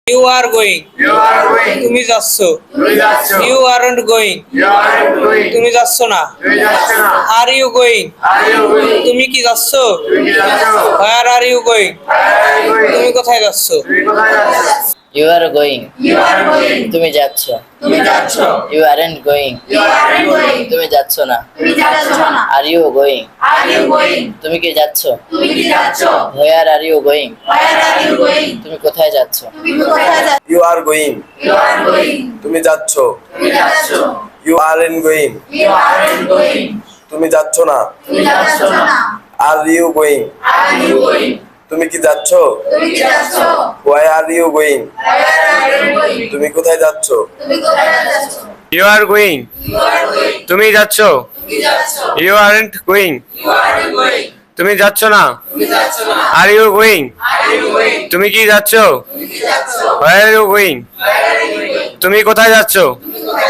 You are going. You are going. তুমি যাচ্ছ। তুমি যাচ্ছ। You aren't going. You aren't going. তুমি যাচ্ছ না। তুমি যাচ্ছ না। Are you going? Are you going? তুমি কি যাচ্ছ? তুমি কি যাচ্ছ? Where are you going? Where are you going? তুমি কোথায় যাচ্ছ? তুমি কোথায় যাচ্ছ? You are going. You are going. তুমি যাচ্ছ। তুমি যাচ্ছ। You aren't going. You aren't going. তুমি যাচ্ছ না। তুমি যাচ্ছ না। Are you going? Are you going? তুমি কি যাচ্ছ? তুমি কি যাচ্ছ? Where are you going? Where are you going? তুমি কোথায় যাচ্ছ? তুমি কোথায় যাচ্ছ? You are going. You are going. তুমি যাচ্ছ। তুমি যাচ্ছ। You aren't going. You aren't going. তুমি যাচ্ছ না। তুমি যাচ্ছ না। Are you going? Are you going? তুমি কি যাচ্ছ? তুমি কি যাচ্ছ? Why are you going? Where are you going? তুমি কোথায় যাচ্ছ? তুমি কোথায় যাচ্ছ? You are going. You are going. তুমি যাচ্ছ। তুমি যাচ্ছ। You aren't going. You aren't going. তুমি যাচ্ছ না। তুমি যাচ্ছ না। Are you going? Are you going? তুমি কি যাচ্ছ? তুমি কি যাচ্ছ? Where are you going? Where are you going? তুমি কোথায় যাচ্ছ? তুমি কোথায়